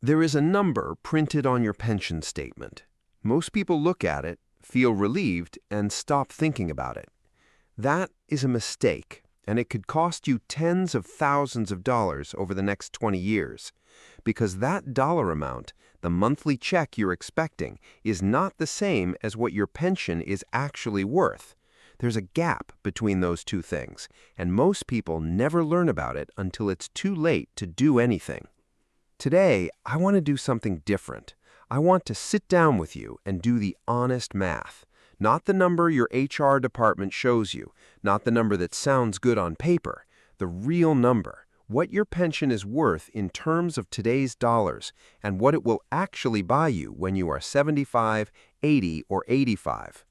There is a number printed on your pension statement. Most people look at it, feel relieved, and stop thinking about it. That is a mistake, and it could cost you tens of thousands of dollars over the next 20 years, because that dollar amount, the monthly check you're expecting, is not the same as what your pension is actually worth. There's a gap between those two things, and most people never learn about it until it's too late to do anything. Today, I want to do something different. I want to sit down with you and do the honest math. Not the number your HR department shows you, not the number that sounds good on paper, the real number, what your pension is worth in terms of today's dollars, and what it will actually buy you when you are 75, 80, or 85.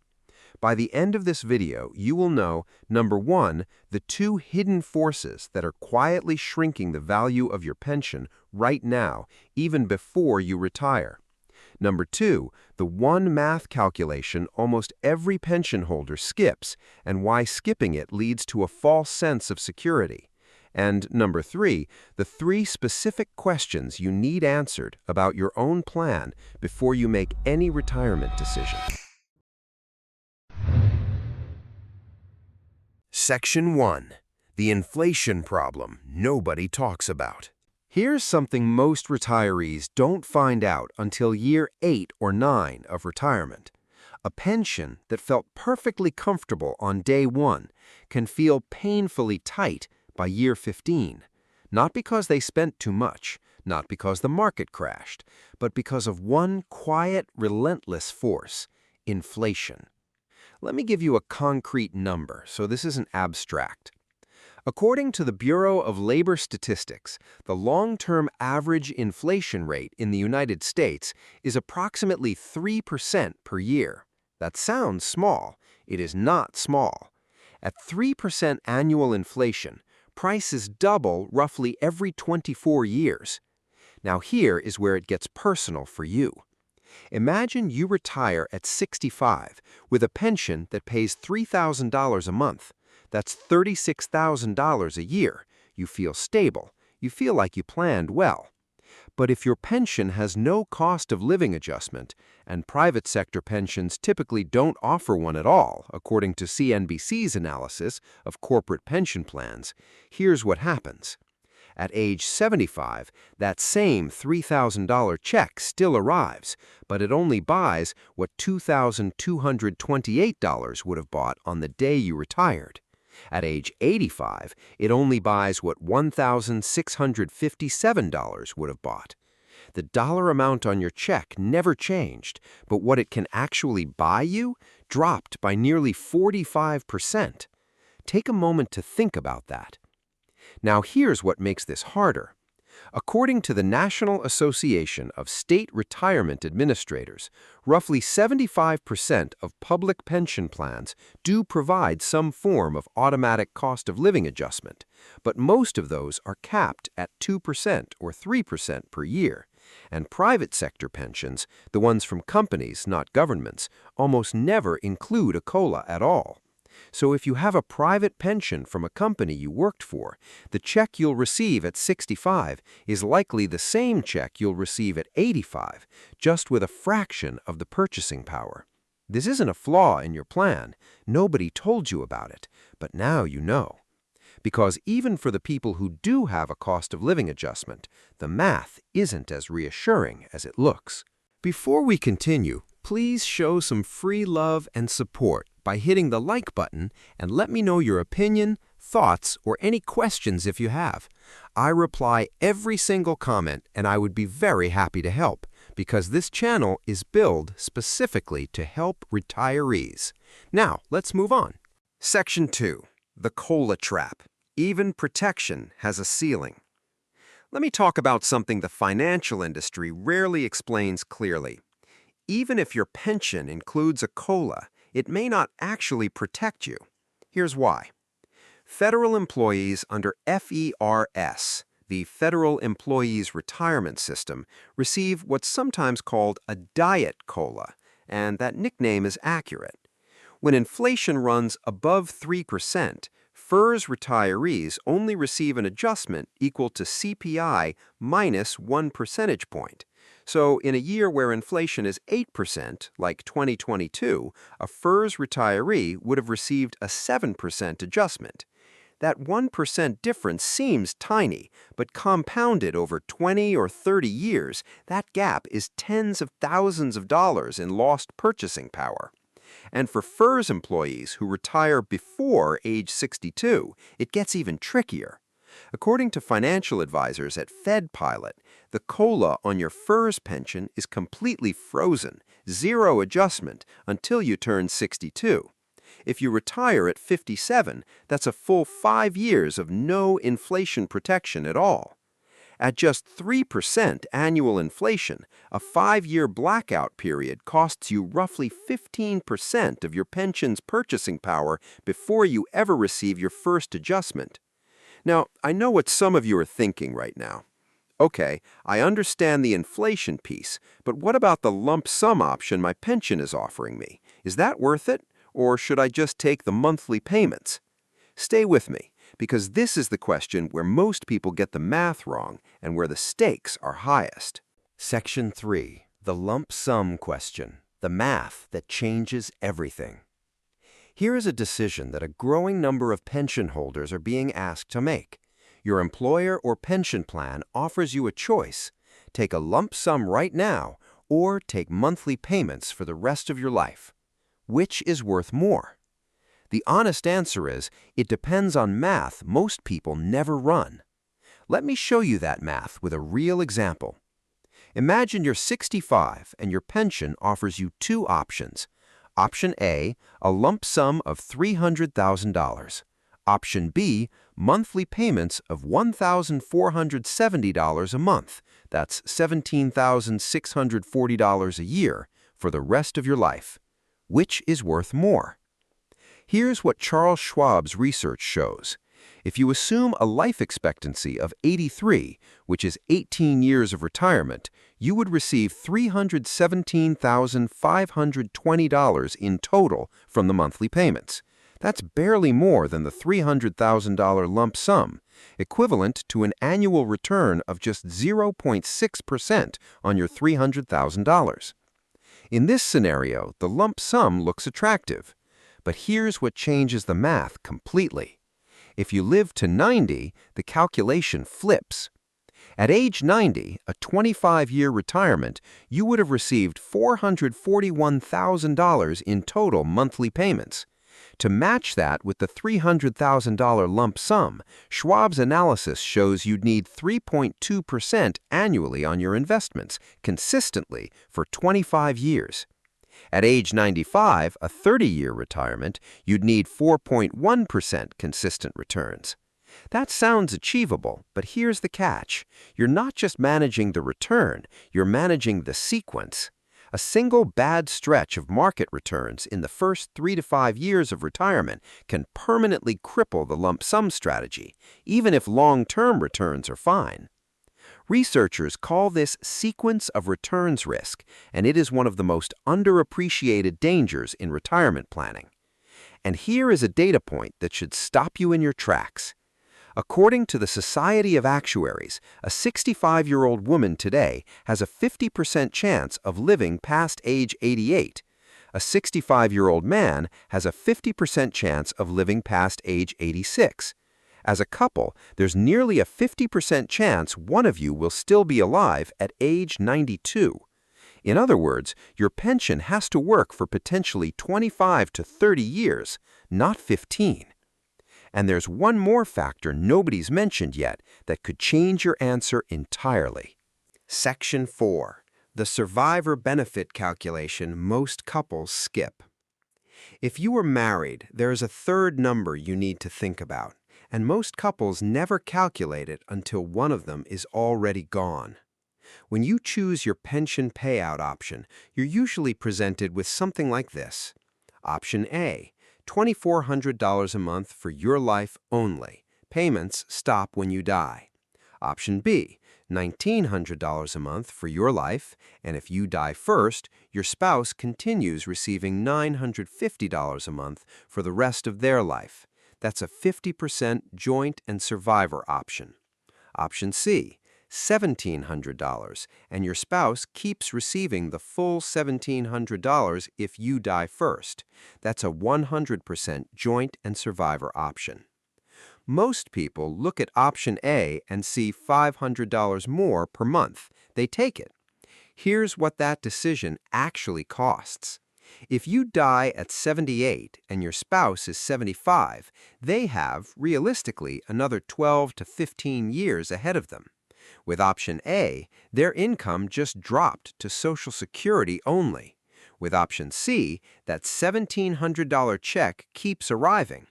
By the end of this video, you will know, number one, the two hidden forces that are quietly shrinking the value of your pension right now, even before you retire. Number two, the one math calculation almost every pension holder skips, and why skipping it leads to a false sense of security. And number three, the three specific questions you need answered about your own plan before you make any retirement decision. Section 1. The inflation problem nobody talks about. Here's something most retirees don't find out until year 8 or 9 of retirement. A pension that felt perfectly comfortable on day 1 can feel painfully tight by year 15. Not because they spent too much, not because the market crashed, but because of one quiet, relentless force: inflation. Let me give you a concrete number, so this isn't abstract. According to the Bureau of Labor Statistics, the long-term average inflation rate in the United States is approximately 3% per year. That sounds small. It is not small. At 3% annual inflation, prices double roughly every 24 years. Now here is where it gets personal for you. Imagine you retire at 65 with a pension that pays $3,000 a month. That's $36,000 a year. You feel stable. You feel like you planned well. But if your pension has no cost of living adjustment, and private sector pensions typically don't offer one at all, according to CNBC's analysis of corporate pension plans, here's what happens. At age 75, that same $3,000 check still arrives, but it only buys what $2,228 would have bought on the day you retired. At age 85, it only buys what $1,657 would have bought. The dollar amount on your check never changed, but what it can actually buy you dropped by nearly 45%. Take a moment to think about that. Now here's what makes this harder. According to the National Association of State Retirement Administrators, roughly 75% of public pension plans do provide some form of automatic cost of living adjustment, but most of those are capped at 2% or 3% per year. And private sector pensions, the ones from companies, not governments, almost never include a COLA at all. So if you have a private pension from a company you worked for, the check you'll receive at 65 is likely the same check you'll receive at 85, just with a fraction of the purchasing power. This isn't a flaw in your plan. Nobody told you about it, but now you know. Because even for the people who do have a cost of living adjustment, the math isn't as reassuring as it looks. Before we continue, please show some free love and support by hitting the like button and let me know your opinion, thoughts, or any questions if you have. I reply every single comment and I would be very happy to help because this channel is built specifically to help retirees. Now, let's move on. Section 2. The COLA Trap. Even protection has a ceiling. Let me talk about something the financial industry rarely explains clearly. Even if your pension includes a COLA, it may not actually protect you. Here's why. Federal employees under FERS, the Federal Employees Retirement System, receive what's sometimes called a diet COLA, and that nickname is accurate. When inflation runs above 3%, FERS retirees only receive an adjustment equal to CPI minus 1 percentage point. So in a year where inflation is 8%, like 2022, a FERS retiree would have received a 7% adjustment. That 1% difference seems tiny, but compounded over 20 or 30 years, that gap is tens of thousands of dollars in lost purchasing power. And for FERS employees who retire before age 62, it gets even trickier. According to financial advisors at FedPilot, the COLA on your FERS pension is completely frozen, zero adjustment, until you turn 62. If you retire at 57, that's a full 5 years of no inflation protection at all. At just 3% annual inflation, a 5-year blackout period costs you roughly 15% of your pension's purchasing power before you ever receive your first adjustment. Now, I know what some of you are thinking right now. Okay, I understand the inflation piece, but what about the lump sum option my pension is offering me? Is that worth it? Or should I just take the monthly payments? Stay with me, because this is the question where most people get the math wrong and where the stakes are highest. Section 3. The lump sum question. The math that changes everything. Here is a decision that a growing number of pension holders are being asked to make. Your employer or pension plan offers you a choice. Take a lump sum right now, or take monthly payments for the rest of your life. Which is worth more? The honest answer is, it depends on math most people never run. Let me show you that math with a real example. Imagine you're 65 and your pension offers you two options. Option A, a lump sum of $300,000. Option B, monthly payments of $1,470 a month. That's $17,640 a year for the rest of your life. Which is worth more? Here's what Charles Schwab's research shows. If you assume a life expectancy of 83, which is 18 years of retirement, you would receive $317,520 in total from the monthly payments. That's barely more than the $300,000 lump sum, equivalent to an annual return of just 0.6% on your $300,000. In this scenario, the lump sum looks attractive. But here's what changes the math completely. If you live to 90, the calculation flips. At age 90, a 25-year retirement, you would have received $441,000 in total monthly payments. To match that with the $300,000 lump sum, Schwab's analysis shows you'd need 3.2% annually on your investments, consistently, for 25 years. At age 95, a 30-year retirement, you'd need 4.1% consistent returns. That sounds achievable, but here's the catch. You're not just managing the return, you're managing the sequence. A single bad stretch of market returns in the first 3 to 5 years of retirement can permanently cripple the lump sum strategy, even if long-term returns are fine. Researchers call this sequence of returns risk, and it is one of the most underappreciated dangers in retirement planning. And here is a data point that should stop you in your tracks. According to the Society of Actuaries, a 65-year-old woman today has a 50% chance of living past age 88. A 65-year-old man has a 50% chance of living past age 86. As a couple, there's nearly a 50% chance one of you will still be alive at age 92. In other words, your pension has to work for potentially 25 to 30 years, not 15. And there's one more factor nobody's mentioned yet that could change your answer entirely. Section 4. The survivor benefit calculation most couples skip. If you are married, there is a third number you need to think about, and most couples never calculate it until one of them is already gone. When you choose your pension payout option, you're usually presented with something like this. Option A, $2,400 a month for your life only. Payments stop when you die. Option B, $1,900 a month for your life, and if you die first, your spouse continues receiving $950 a month for the rest of their life. That's a 50% joint and survivor option. Option C, $1,700, and your spouse keeps receiving the full $1,700 if you die first. That's a 100% joint and survivor option. Most people look at option A and see $500 more per month. They take it. Here's what that decision actually costs. If you die at 78 and your spouse is 75, they have, realistically, another 12 to 15 years ahead of them. With option A, their income just dropped to Social Security only. With option C, that $1,700 check keeps arriving.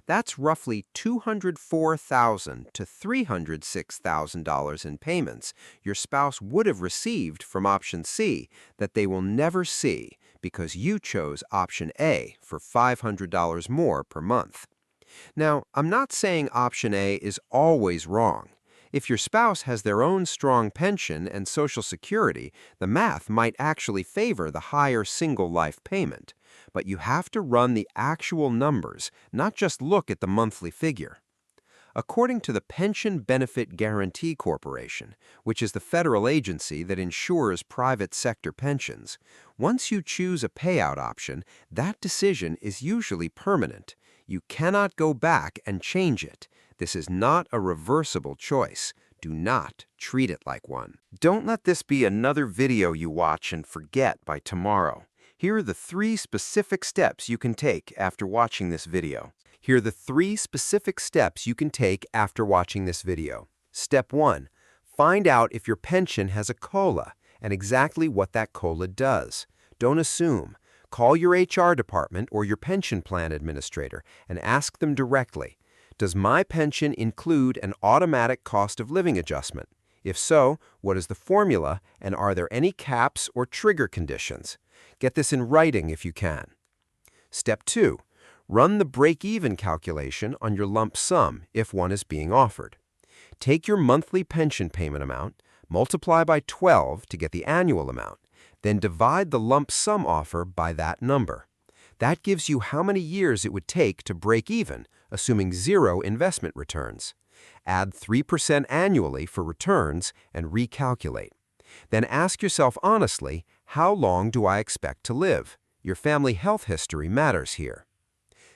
That's roughly $204,000 to $306,000 in payments your spouse would have received from option C that they will never see because you chose option A for $500 more per month. Now, I'm not saying option A is always wrong. If your spouse has their own strong pension and Social Security, the math might actually favor the higher single life payment. But you have to run the actual numbers, not just look at the monthly figure. According to the Pension Benefit Guaranty Corporation, which is the federal agency that insures private sector pensions, once you choose a payout option, that decision is usually permanent. You cannot go back and change it. This is not a reversible choice. Do not treat it like one. Don't let this be another video you watch and forget by tomorrow. Here are the 3 specific steps you can take after watching this video. Here are the 3 specific steps you can take after watching this video. Step 1. Find out if your pension has a COLA and exactly what that COLA does. Don't assume. Call your HR department or your pension plan administrator and ask them directly. Does my pension include an automatic cost of living adjustment? If so, what is the formula, and are there any caps or trigger conditions? Get this in writing if you can. Step 2. Run the break-even calculation on your lump sum if one is being offered. Take your monthly pension payment amount, multiply by 12 to get the annual amount, then divide the lump sum offer by that number. That gives you how many years it would take to break even, assuming 0 investment returns. Add 3% annually for returns and recalculate. Then ask yourself honestly, how long do I expect to live? Your family health history matters here.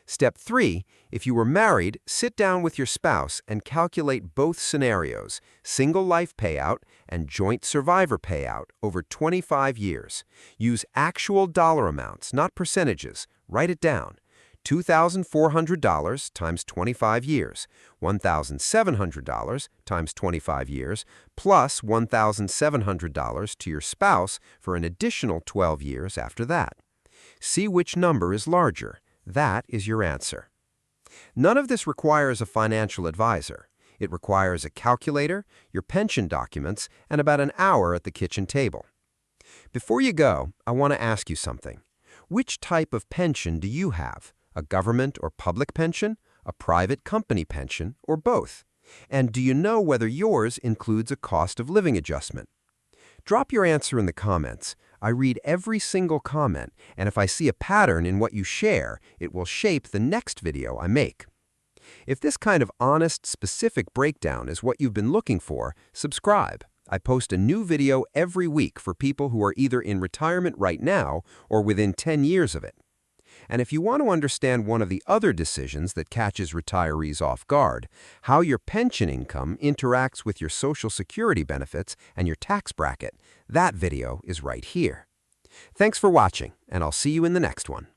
Step 3. If you were married, sit down with your spouse and calculate both scenarios, single life payout and joint survivor payout over 25 years. Use actual dollar amounts, not percentages. Write it down. $2,400 times 25 years, $1,700 times 25 years, plus $1,700 to your spouse for an additional 12 years after that. See which number is larger. That is your answer. None of this requires a financial advisor. It requires a calculator, your pension documents, and about an hour at the kitchen table. Before you go, I want to ask you something. Which type of pension do you have? A government or public pension, a private company pension, or both? And do you know whether yours includes a cost of living adjustment? Drop your answer in the comments. I read every single comment, and if I see a pattern in what you share, it will shape the next video I make. If this kind of honest, specific breakdown is what you've been looking for, subscribe. I post a new video every week for people who are either in retirement right now or within 10 years of it. And if you want to understand one of the other decisions that catches retirees off guard, how your pension income interacts with your Social Security benefits and your tax bracket, that video is right here. Thanks for watching, and I'll see you in the next one.